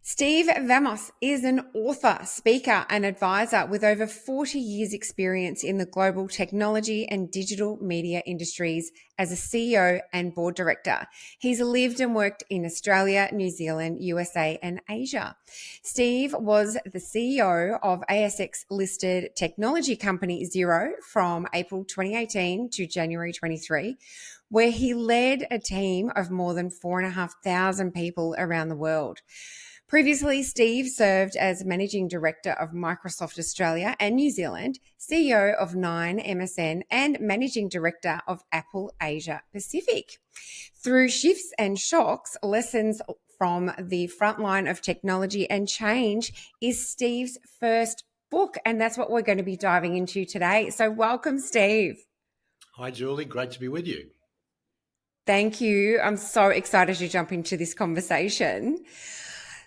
Steve Vamos is an author, speaker, and advisor with over 40 years' experience in the global technology and digital media industries as a CEO and board director. He's lived and worked in Australia, New Zealand, USA, and Asia. Steve was the CEO of ASX listed technology company Xero from April 2018 to January 23, where he led a team of more than 4,500 people around the world. Previously, Steve served as Managing Director of Microsoft Australia and New Zealand, CEO of Nine MSN, and Managing Director of Apple Asia Pacific. Through shifts and shocks, lessons from the front line of technology and change is Steve's first book, and that's what we're going to be diving into today. So welcome, Steve. Hi, Julie. Great to be with you. Thank you. I'm so excited to jump into this conversation.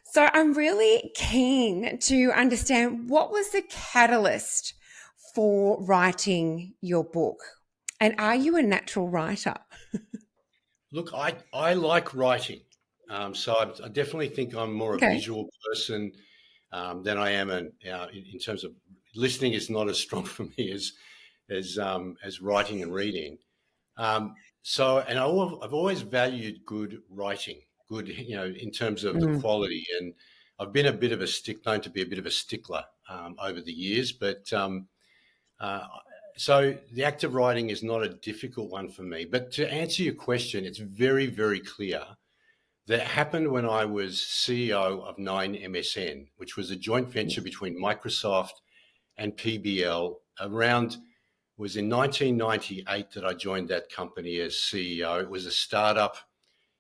So I'm really keen to understand what was the catalyst for writing your book? And are you a natural writer? Look, I like writing. So I definitely think I'm more a Okay. visual person than I am in terms of listening is not as strong for me as writing and reading. I've always valued good writing, good, in terms of the Mm. quality. And I've been known to be a bit of a stickler over the years. So the act of writing is not a difficult one for me. But to answer your question, it's very, very clear that it happened when I was CEO of Nine MSN, which was a joint venture between Microsoft and PBL was in 1998 that I joined that company as CEO. It was a startup.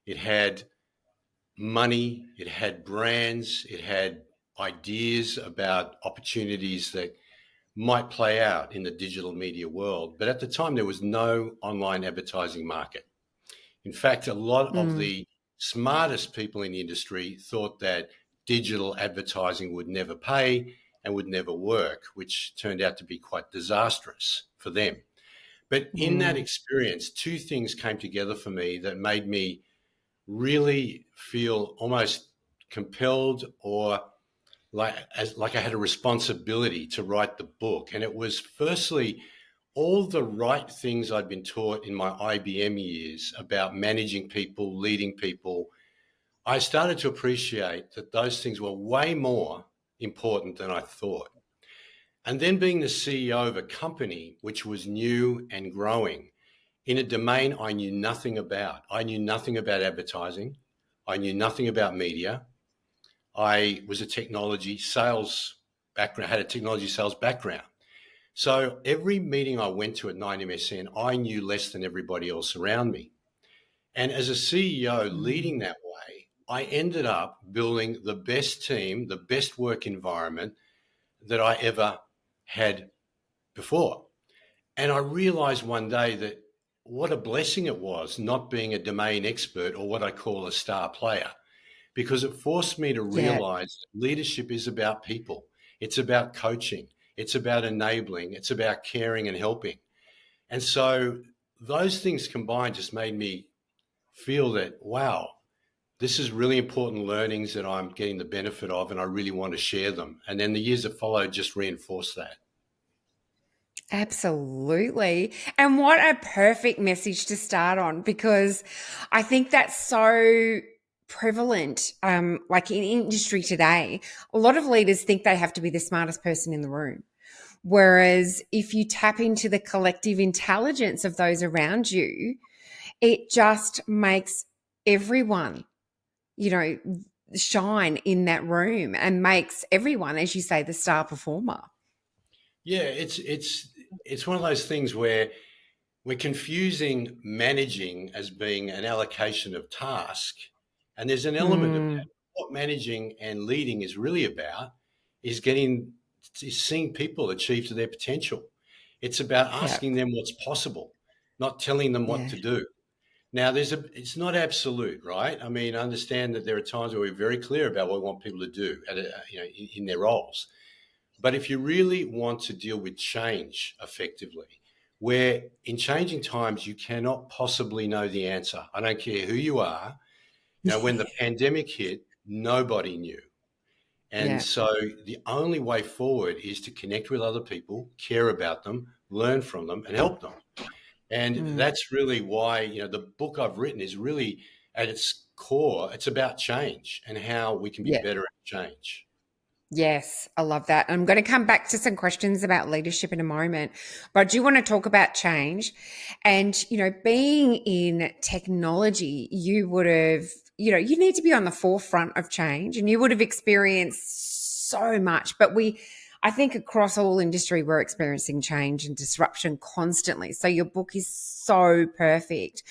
It had money, it had brands, it had ideas about opportunities that might play out in the digital media world. But at the time, there was no online advertising market. In fact, a lot of Mm. the smartest people in the industry thought that digital advertising would never pay and would never work, which turned out to be quite disastrous for them. But in that Mm. experience, two things came together for me that made me really feel almost compelled or like I had a responsibility to write the book. And it was firstly all the right things I'd been taught in my IBM years about managing people, leading people. I started to appreciate that those things were way more important than I thought. And then being the CEO of a company which was new and growing in a domain I knew nothing about. I knew nothing about advertising. I knew nothing about media. I was a technology sales background, had a technology sales background. So every meeting I went to at 9MSN, I knew less than everybody else around me. And as a CEO leading Mm. that way, I ended up building the best team, the best work environment that I ever had before. And I realized one day that what a blessing it was not being a domain expert or what I call a star player, because it forced me to Yeah. realize that leadership is about people. It's about coaching. It's about enabling. It's about caring and helping. And so those things combined just made me feel that, wow, this is really important learnings that I'm getting the benefit of, and I really want to share them. And then the years that followed just reinforced that. Absolutely. And what a perfect message to start on, because I think that's so prevalent, like in industry today. A lot of leaders think they have to be the smartest person in the room. Whereas if you tap into the collective intelligence of those around you, it just makes everyone, you know, shine in that room and makes everyone, as you say, the star performer. Yeah, it's one of those things where we're confusing managing as being an allocation of task, and there's an element of Mm, that. What managing and leading is really about is seeing people achieve to their potential. It's about yeah, asking them what's possible, not telling them what yeah, to do. Now, it's not absolute, right? I mean, I understand that there are times where we're very clear about what we want people to do in their roles. But if you really want to deal with change effectively, where in changing times you cannot possibly know the answer. I don't care who you are. When the pandemic hit, nobody knew. And Yeah. so the only way forward is to connect with other people, care about them, learn from them, and help them. And Mm. that's really why, the book I've written is really at its core, it's about change and how we can be Yeah. better at change. Yes, I love that. I'm going to come back to some questions about leadership in a moment, but I do want to talk about change. And, being in technology, you would have, you need to be on the forefront of change and you would have experienced so much. But I think across all industry, we're experiencing change and disruption constantly. So your book is so perfect.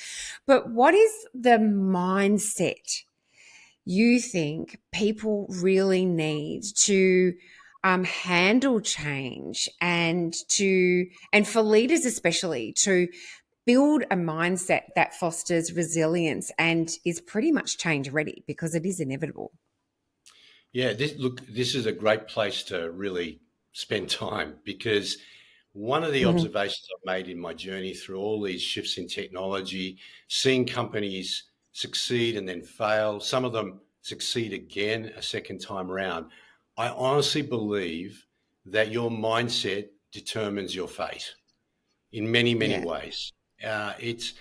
But what is the mindset you think people really need to handle change and for leaders especially to build a mindset that fosters resilience and is pretty much change ready because it is inevitable. Yeah, this is a great place to really spend time because one of the Mhm. observations I've made in my journey through all these shifts in technology, seeing companies succeed and then fail, some of them succeed again a second time around, I honestly believe that your mindset determines your fate in many, many Yeah. ways. It's,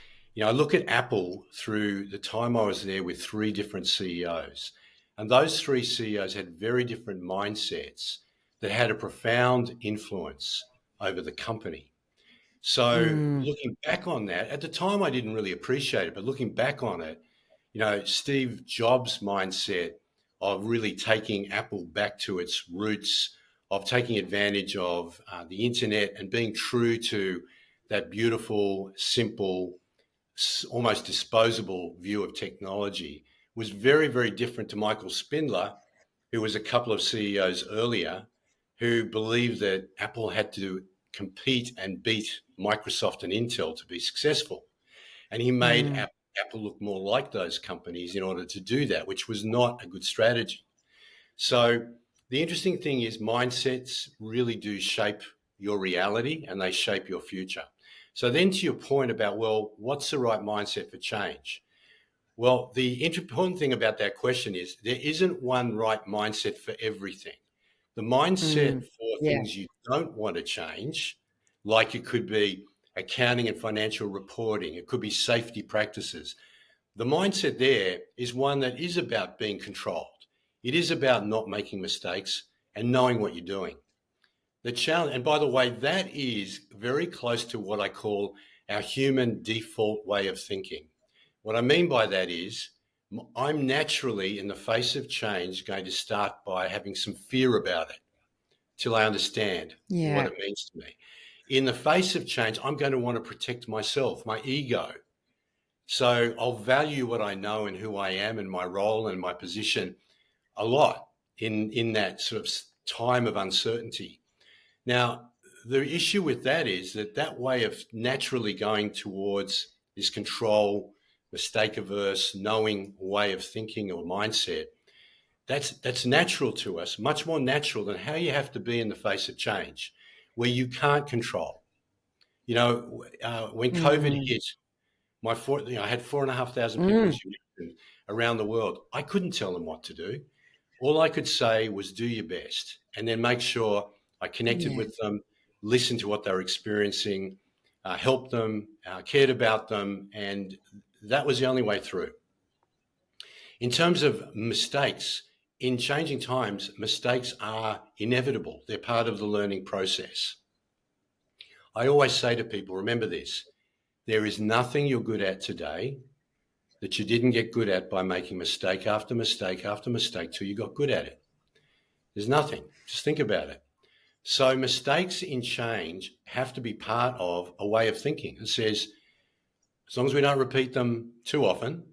I look at Apple through the time I was there with three different CEOs, and those three CEOs had very different mindsets that had a profound influence over the company. So Mm. looking back on that, at the time I didn't really appreciate it, but looking back on it, Steve Jobs' mindset of really taking Apple back to its roots, of taking advantage of the internet and being true to that beautiful, simple, almost disposable view of technology was very, very different to Michael Spindler, who was a couple of CEOs earlier, who believed that Apple had to compete and beat Microsoft and Intel to be successful. And he made Mm. Apple look more like those companies in order to do that, which was not a good strategy. So the interesting thing is mindsets really do shape your reality and they shape your future. So then to your point about, well, what's the right mindset for change? Well, the important thing about that question is there isn't one right mindset for everything. The mindset Mm. for Yeah. things you don't want to change, like it could be accounting and financial reporting, it could be safety practices, the mindset there is one that is about being controlled. It is about not making mistakes and knowing what you're doing. The challenge, and by the way, that is very close to what I call our human default way of thinking. What I mean by that is I'm naturally, in the face of change, going to start by having some fear about it till I understand what Yeah. it means to me. In the face of change, I'm going to want to protect myself, my ego. So I'll value what I know and who I am and my role and my position a lot in that sort of time of uncertainty. Now, the issue with that is that way of naturally going towards this control, mistake averse, knowing way of thinking or mindset, that's natural to us, much more natural than how you have to be in the face of change, where you can't control. When COVID Mm. hit, I had 4,500 people, Mm. as you mentioned, around the world. I couldn't tell them what to do. All I could say was do your best and then make sure I connected Yeah. with them, listened to what they were experiencing, helped them, cared about them. And that was the only way through. In terms of mistakes, in changing times, mistakes are inevitable. They're part of the learning process. I always say to people, remember this, there is nothing you're good at today that you didn't get good at by making mistake after mistake after mistake till you got good at it. There's nothing. Just think about it. So mistakes in change have to be part of a way of thinking. It says, as long as we don't repeat them too often,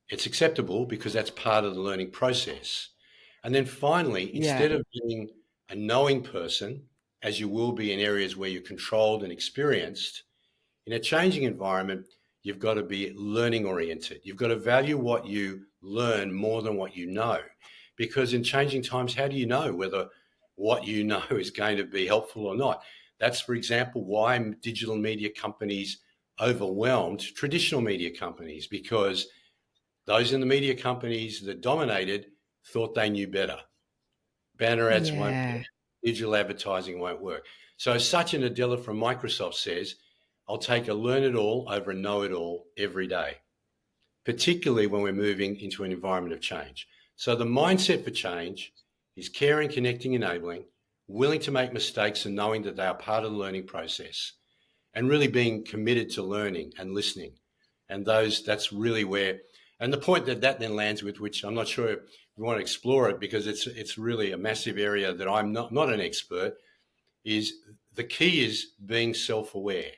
it's acceptable because that's part of the learning process. And then finally, Yeah. instead of being a knowing person, as you will be in areas where you're controlled and experienced, in a changing environment, you've got to be learning oriented. You've got to value what you learn more than what you know. Because in changing times, how do you know whether what you know is going to be helpful or not? That's, for example, why digital media companies overwhelmed traditional media companies, because those in the media companies that dominated thought they knew better. Banner ads won't Yeah. work. Digital advertising won't work. So Satya Nadella from Microsoft says, I'll take a learn it all over a know it all every day, particularly when we're moving into an environment of change. So the mindset for change is caring, connecting, enabling, willing to make mistakes and knowing that they are part of the learning process, and really being committed to learning and listening. And that's really where, and the point that then lands with, which I'm not sure if we want to explore it because it's really a massive area that I'm not an expert, is the key is being self-aware,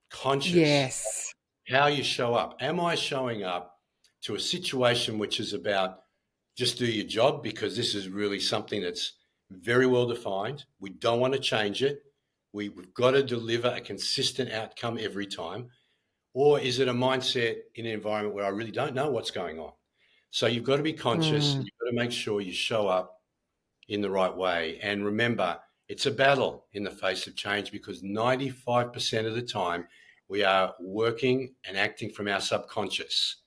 conscious, Yes. how you show up. Am I showing up to a situation which is about just do your job because this is really something that's very well defined. We don't want to change it. We've got to deliver a consistent outcome every time. Or is it a mindset in an environment where I really don't know what's going on? So you've got to be conscious. Mm. You've got to make sure you show up in the right way. And remember, it's a battle in the face of change because 95% of the time we are working and acting from our subconscious,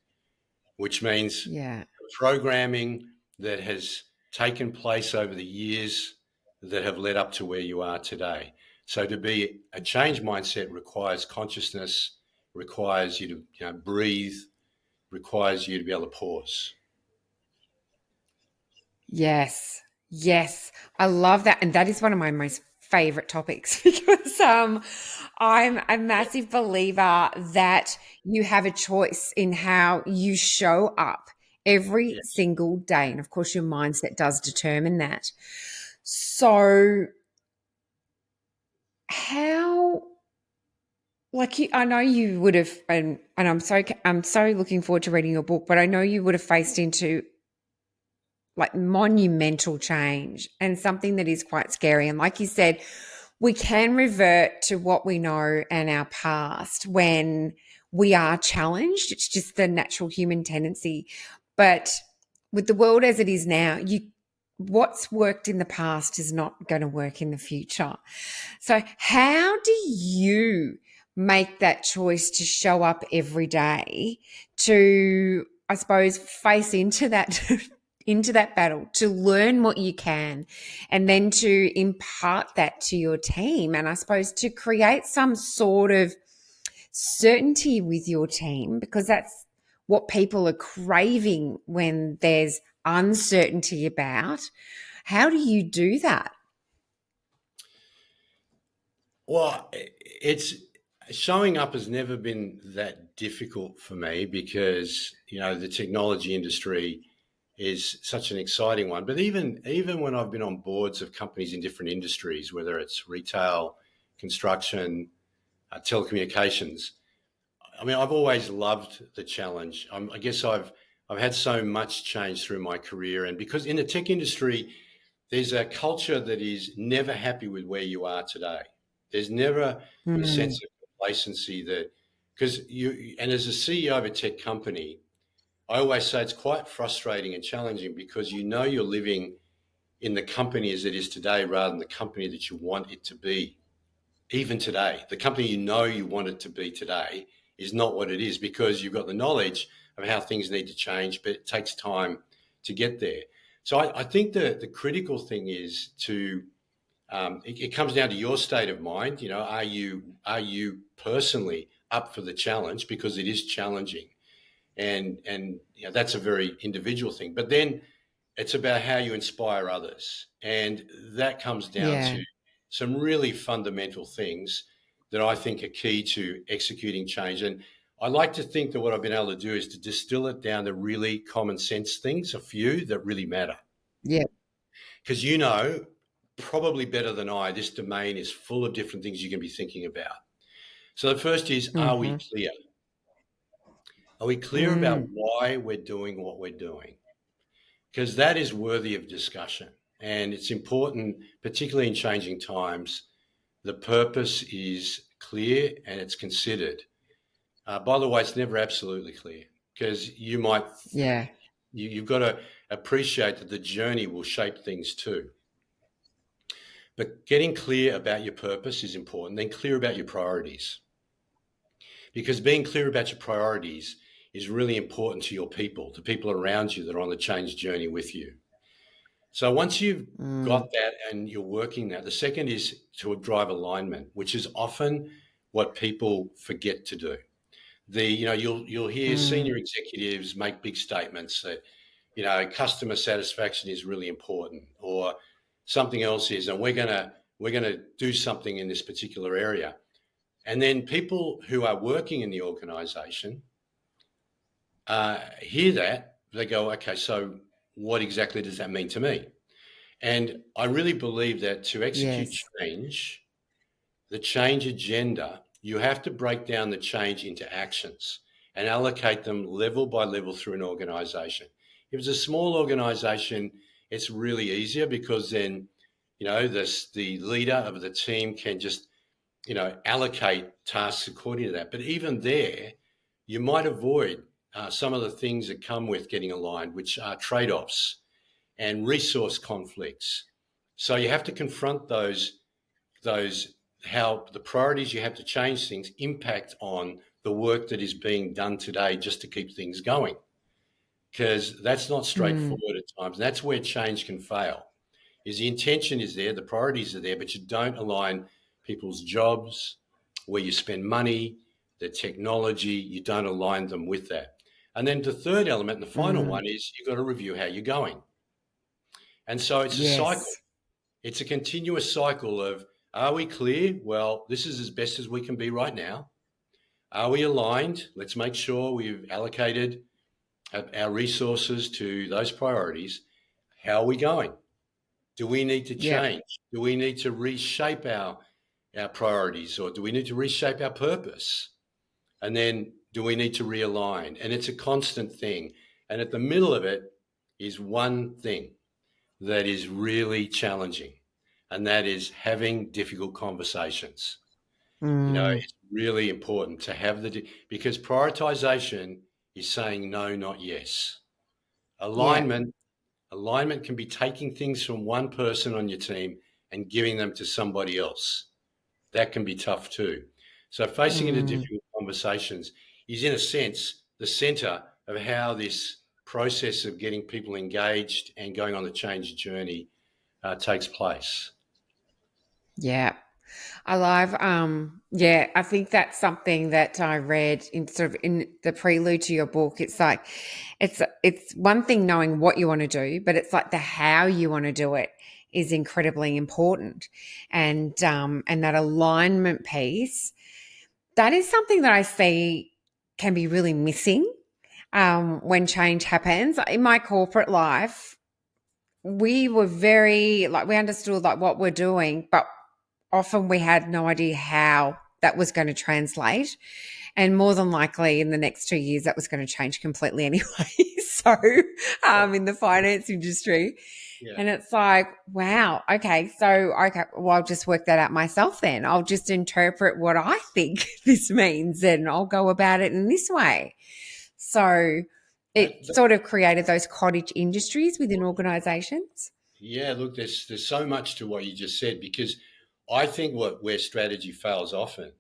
which means Yeah. programming that has taken place over the years that have led up to where you are today. So to be a change mindset requires consciousness, requires you to breathe, requires you to be able to pause. Yes. Yes. I love that. And that is one of my most favorite topics because I'm a massive believer that you have a choice in how you show up every Yeah. single day. And of course, your mindset does determine that. So, how, like you, I know you would have, and I'm so looking forward to reading your book, but I know you would have faced into like monumental change and something that is quite scary. And like you said, we can revert to what we know and our past when we are challenged. It's just the natural human tendency. But with the world as it is now, what's worked in the past is not going to work in the future. So how do you make that choice to show up every day to, I suppose, face into that into that battle, to learn what you can, and then to impart that to your team, and I suppose to create some sort of certainty with your team, because that's what people are craving when there's uncertainty about. How do you do that? Well, it's showing up has never been that difficult for me because the technology industry is such an exciting one. But even when I've been on boards of companies in different industries, whether it's retail, construction, telecommunications, I mean, I've always loved the challenge. I guess I've had so much change through my career, and because in the tech industry, there's a culture that is never happy with where you are today. There's never a Mm, sense of complacency that because and as a CEO of a tech company, I always say it's quite frustrating and challenging because you're living in the company as it is today rather than the company that you want it to be. Even today, the company you want it to be today is not what it is because you've got the knowledge of how things need to change, but it takes time to get there. So I think the critical thing is it comes down to your state of mind. Are you personally up for the challenge because it is challenging, and that's a very individual thing. But then it's about how you inspire others. And that comes down yeah. to some really fundamental things that I think are key to executing change. And I like to think that what I've been able to do is to distill it down to really common sense things, a few that really matter. Yeah. Because probably better than I, this domain is full of different things you can be thinking about. So the first is, are we Mm-hmm. clear? Are we clear about Mm, why we're doing what we're doing? Because that is worthy of discussion. And it's important, particularly in changing times, the purpose is clear and it's considered. By the way, it's never absolutely clear because yeah. you've got to appreciate that the journey will shape things too. But getting clear about your purpose is important, then clear about your priorities. Because being clear about your priorities is really important to your people, the people around you that are on the change journey with you. So once you've Mm. got that and you're working that, the second is to drive alignment, which is often what people forget to do. You'll hear Mm. senior executives make big statements that customer satisfaction is really important, or something else is, and we're gonna do something in this particular area. And then people who are working in the organization hear that, they go, okay, so what exactly does that mean to me? And I really believe that to execute Yes. change, the change agenda, you have to break down the change into actions and allocate them level by level through an organization. If it's a small organization, it's really easier because then, the leader of the team can just, allocate tasks according to that. But even there, you might avoid some of the things that come with getting aligned, which are trade offs and resource conflicts. So you have to confront those how the priorities you have to change things impact on the work that is being done today just to keep things going, because that's not Mm. straightforward at times. That's where change can fail. Is the intention is there, the priorities are there, but you don't align people's jobs, where you spend money, the technology, you don't align them with that. And then the third element, and the final Mm. one, is you've got to review how you're going. And so it's a cycle. Yes. It's a continuous cycle of, are we clear? Well, this is as best as we can be right now. Are we aligned? Let's make sure we've allocated our resources to those priorities. How are we going? Do we need to Yep. change? Do we need to reshape our priorities, or do we need to reshape our purpose? And then do we need to realign? And it's a constant thing. And at the middle of it is one thing that is really challenging, and that is having difficult conversations. Mm. It's really important to have because prioritization is saying no, not yes. Yep. Alignment, alignment can be taking things from one person on your team and giving them to somebody else. That can be tough too. So facing into Mm. difficult conversations is, in a sense, the center of how this process of getting people engaged and going on the change journey takes place. Yeah. I love, yeah, I think that's something that I read in sort of in the prelude to your book. It's like, it's one thing knowing what you want to do, but it's like the how you want to do it is incredibly important. And that alignment piece, that is something that I see can be really missing, when change happens. In my corporate life, we were very, like, we understood like what we're doing, but often we had no idea how that was going to translate. And more than likely in the next 2 years, that was going to change completely anyway. So, Yeah. in the finance industry. Yeah. And it's like, wow, okay, so, okay, well, I'll just work that out myself then. I'll just interpret what I think this means and I'll go about it in this way. So it That, sort of created those cottage industries within organizations. Yeah, look, there's so much to what you just said, because I think where strategy fails often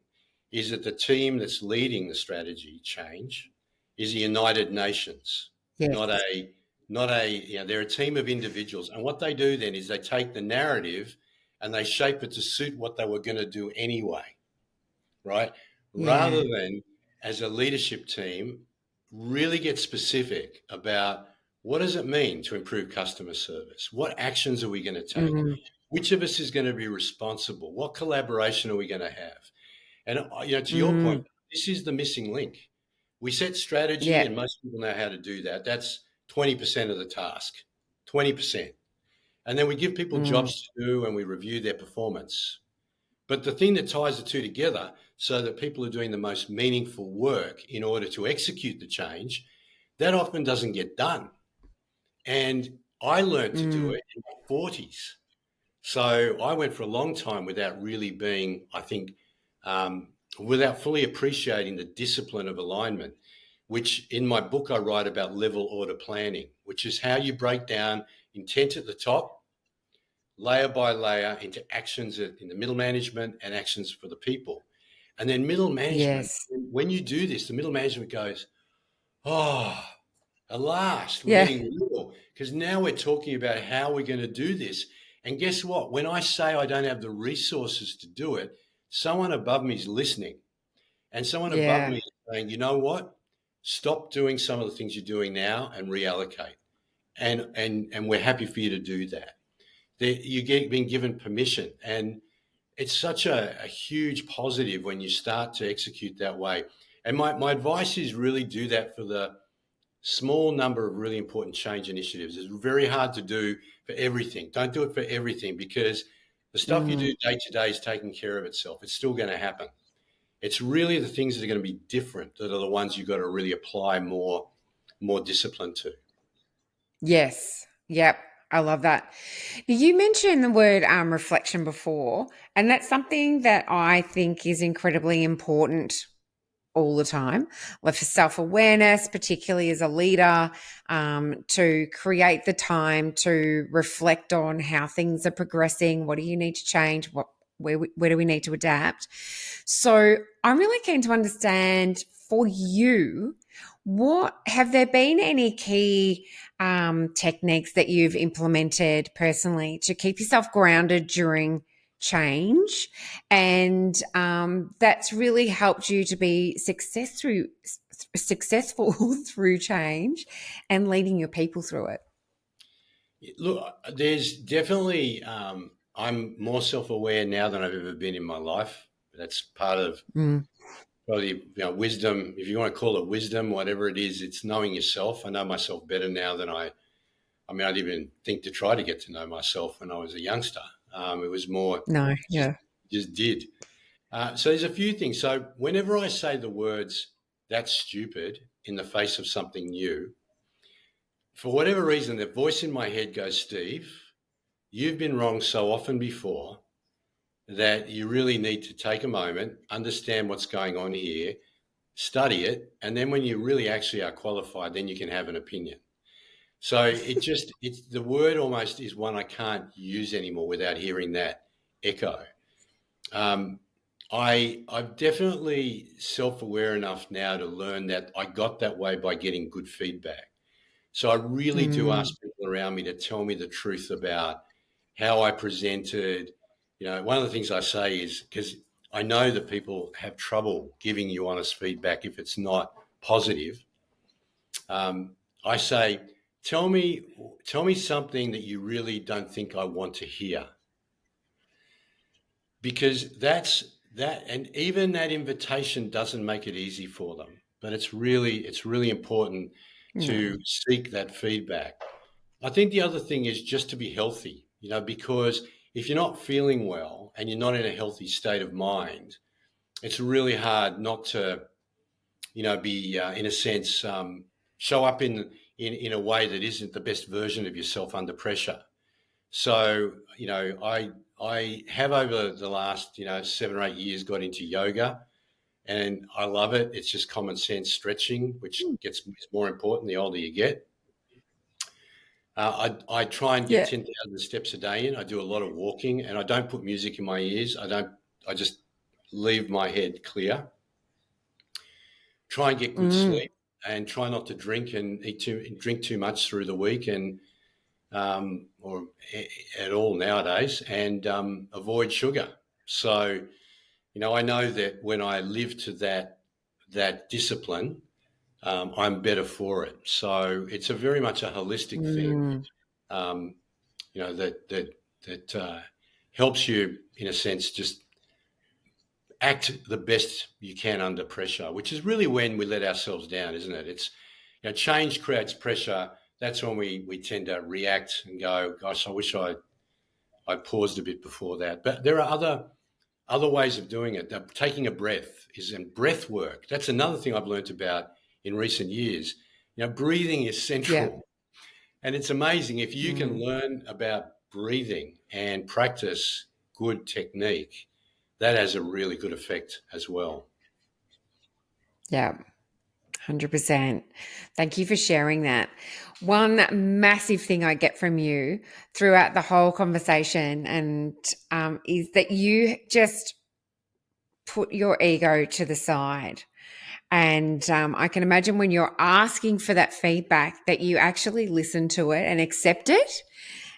is that the team that's leading the strategy change is the United Nations, Yes. not a not a they're a team of individuals, and what they do then is they take the narrative and they shape it to suit what they were going to do anyway, right? Rather Yeah. than, as a leadership team, really get specific about what does it mean to improve customer service? What actions are we going to take? Mm. Which of us is going to be responsible? What collaboration are we going to have? And to your point, Mm. this is the missing link. We set strategy, Yeah. and most people know how to do that. That's 20% of the task, 20%. And then we give people Mm. jobs to do, and we review their performance. But the thing that ties the two together so that people are doing the most meaningful work in order to execute the change, that often doesn't get done. And I learned to do Mm. it in my 40s. So I went for a long time without really being, I think, without fully appreciating the discipline of alignment, which in my book I write about level order planning, which is how you break down intent at the top, layer by layer, into actions in the middle management and actions for the people. And then middle management, Yes. when you do this, the middle management goes, oh, At last, we're Yeah. getting real because now we're talking about how we're going to do this. And guess what? When I say I don't have the resources to do it, someone above me is listening. And someone above Yeah. me is saying, you know what? Stop doing some of the things you're doing now and reallocate. And we're happy for you to do that. Being given permission. And it's such a huge positive when you start to execute that way. And my advice is really do that for the small number of really important change initiatives. It's very hard to do for everything. Don't do it for everything because the stuff you Mm. do day to day is taking care of itself. It's still going to happen. It's really the things that are going to be different that are the ones you've got to really apply more discipline to. Yes. Yep. I love that. Now, you mentioned the word reflection before, and that's something that I think is incredibly important all the time, like for self awareness, particularly as a leader, to create the time to reflect on how things are progressing. What do you need to change? Where do we need to adapt? So I'm really keen to understand for you, what have there been any key techniques that you've implemented personally to keep yourself grounded during change, and that's really helped you to be successful through change and leading your people through it? Look, there's definitely, I'm more self aware now than I've ever been in my life. That's part of Mm, probably, wisdom, if you want to call it wisdom, whatever it is, it's knowing yourself. I know myself better now than I mean, I didn't even think to try to get to know myself when I was a youngster. It was more no, just, yeah. just did. So there's a few things. So whenever I say the words, that's stupid, in the face of something new, for whatever reason, the voice in my head goes, Steve, you've been wrong so often before that you really need to take a moment, understand what's going on here, study it, and then when you really actually are qualified, then you can have an opinion. So it's the word almost is one I can't use anymore without hearing that echo. Um, I'm definitely self-aware enough now to learn that I got that way by getting good feedback. So I really do Mm, ask people around me to tell me the truth about how I presented. One of the things I say is because I know that people have trouble giving you honest feedback if it's not positive. I say, tell me, tell me something that you really don't think I want to hear, because and even that invitation doesn't make it easy for them. But it's really important no. to seek that feedback. I think the other thing is just to be healthy, because if you're not feeling well and you're not in a healthy state of mind, it's really hard not to, be in a sense, show up in a way that isn't the best version of yourself under pressure. So, I have over the last, 7 or 8 years got into yoga and I love it. It's just common sense stretching, which gets more important the older you get. I try and get Yeah. 10,000 steps a day in. I do a lot of walking and I don't put music in my ears. I just leave my head clear. Try and get good Mm, sleep and try not to drink too much through the week or at all nowadays, and avoid sugar. So, I know that when I live to that discipline, I'm better for it. So it's a very much a holistic thing. mm, Um, that helps you in a sense just act the best you can under pressure, which is really when we let ourselves down, isn't it? It's change creates pressure. That's when we tend to react and go, "Gosh, I wish I paused a bit before that." But there are other ways of doing it. Taking a breath is in breath work. That's another thing I've learned about in recent years. Breathing is yeah. central. And it's amazing if you can Mm, learn about breathing and practice good technique, that has a really good effect as well. yeah. 100%. Thank you for sharing that. One massive thing I get from you throughout the whole conversation and is that you just put your ego to the side And I can imagine when you're asking for that feedback that you actually listen to it and accept it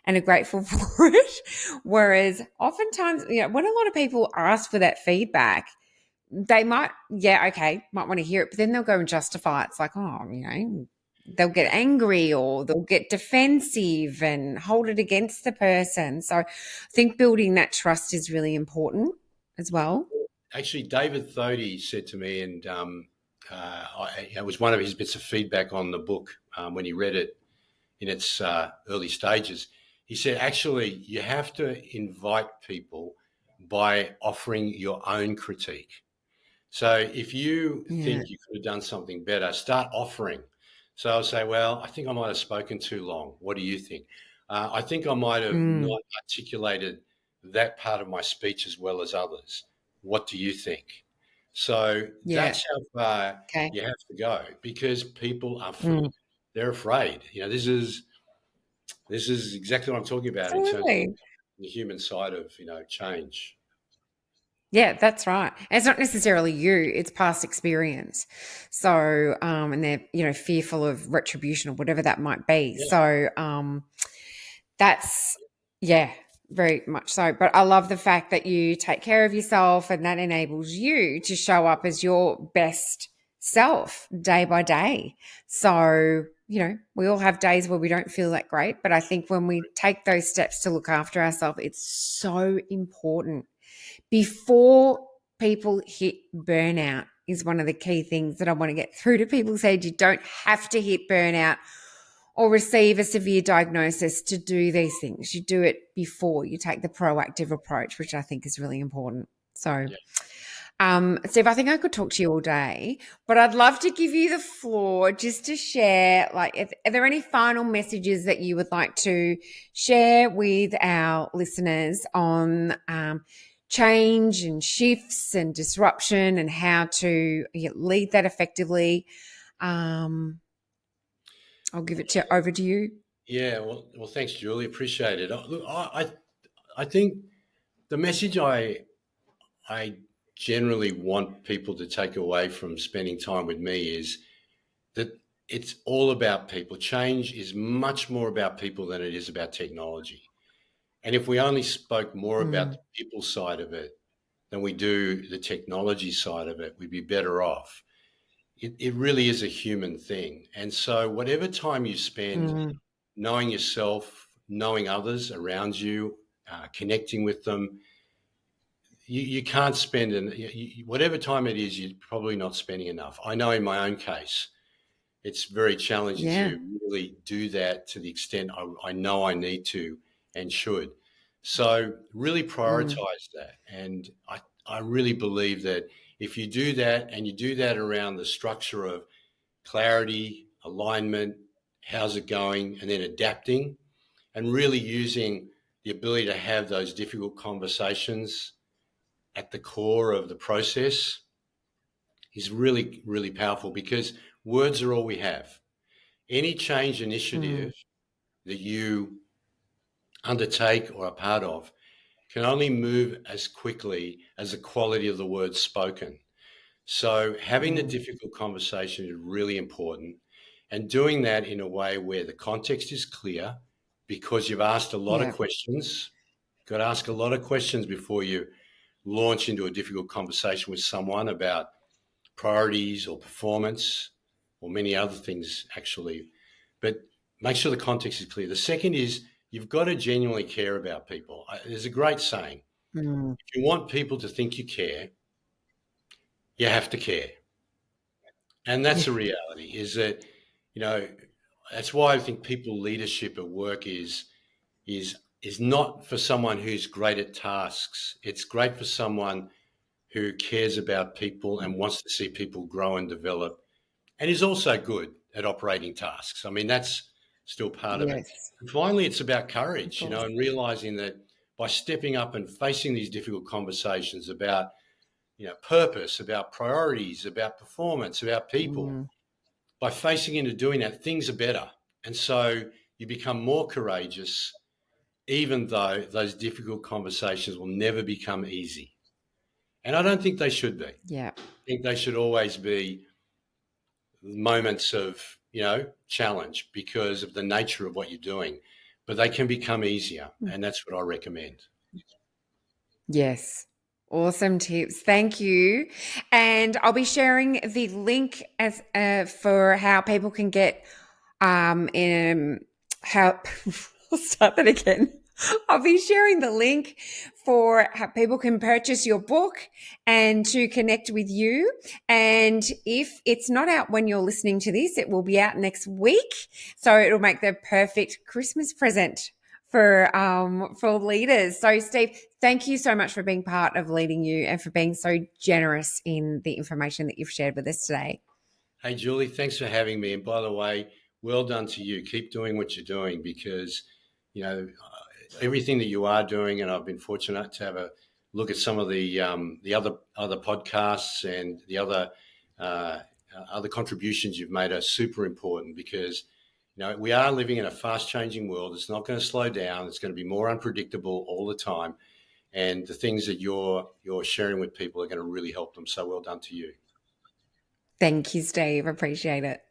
and are grateful for it. Whereas oftentimes, when a lot of people ask for that feedback, they might, yeah, okay, might want to hear it, but then they'll go and justify it. It's like, oh, they'll get angry or they'll get defensive and hold it against the person. So I think building that trust is really important as well. Actually, David Thodey said to me, and it was one of his bits of feedback on the book when he read it in its early stages. He said, actually, you have to invite people by offering your own critique. So if you Yeah. think you could have done something better, start offering. So I'll say, well, I think I might have spoken too long. What do you think? I think I might have Mm, not articulated that part of my speech as well as others. What do you think? So yeah. that's how far Okay. you have to go because people are Mm, they're afraid. This is exactly what I'm talking about in terms of absolutely. the human side of change. Yeah, that's right. And it's not necessarily you, it's past experience. So, and they're, fearful of retribution or whatever that might be. Yeah, So, that's, yeah, very much so. But I love the fact that you take care of yourself and that enables you to show up as your best self day by day. So, we all have days where we don't feel that great. But I think when we take those steps to look after ourselves, it's so important before people hit burnout is one of the key things that I want to get through to people. Said you don't have to hit burnout or receive a severe diagnosis to do these things. You do it before you take the proactive approach, which I think is really important. So, yeah. Steve, I think I could talk to you all day, but I'd love to give you the floor just to share. Like, are there any final messages that you would like to share with our listeners on change and shifts and disruption and how to lead that effectively? Um, I'll give it over to you. Yeah, well, thanks, Julie. Appreciate it. Look, I think the message I generally want people to take away from spending time with me is that it's all about people. Change is much more about people than it is about technology. And if we only spoke more about Mm, the people side of it than we do the technology side of it, we'd be better off. It really is a human thing. And so, whatever time you spend mm, knowing yourself, knowing others around you, connecting with them, you can't spend whatever time it is, you're probably not spending enough. I know in my own case, it's very challenging yeah. to really do that to the extent I know I need to and should. So really Mm, prioritize that. And I really believe that if you do that and you do that around the structure of clarity, alignment, how's it going, and then adapting and really using the ability to have those difficult conversations at the core of the process is really, really powerful because words are all we have. Any change mm, initiative that you undertake or are part of can only move as quickly as the quality of the words spoken. So, having the mm. difficult conversation is really important and doing that in a way where the context is clear because you've asked a lot of Yeah. questions. You've got to ask a lot of questions before you launch into a difficult conversation with someone about priorities or performance or many other things, actually. But make sure the context is clear. The second is you've got to genuinely care about people. There's a great saying Mm, if you want people to think you care, you have to care. And that's yeah. the reality is that, you know, that's why I think people leadership at work is not for someone who's great at tasks. It's great for someone who cares about people and wants to see people grow and develop and is also good at operating tasks. I mean, that's still part of it. Yes. And finally, it's about Of courage, course. and realizing that by stepping up and facing these difficult conversations about, purpose, about priorities, about performance, about people, Mm, by facing into doing that, things are better. And so you become more courageous, even though those difficult conversations will never become easy. And I don't think they should be. I yeah. think they should always be moments of, challenge because of the nature of what you're doing, but they can become easier. And that's what I recommend. Yes. Awesome tips. Thank you. And I'll be sharing the link as for how people can get in how I'll start that again. I'll be sharing the link for how people can purchase your book and to connect with you. And if it's not out when you're listening to this, it will be out next week. So it'll make the perfect Christmas present for leaders. So Steve, thank you so much for being part of Leading You and for being so generous in the information that you've shared with us today. Hey, Julie, thanks for having me. And by the way, well done to you. Keep doing what you're doing because, everything that you are doing, and I've been fortunate to have a look at some of the other podcasts and the uh, other contributions you've made are super important because, we are living in a fast changing world. It's not going to slow down. It's going to be more unpredictable all the time. And the things that you're sharing with people are going to really help them. So well done to you. Thank you, Steve. Appreciate it.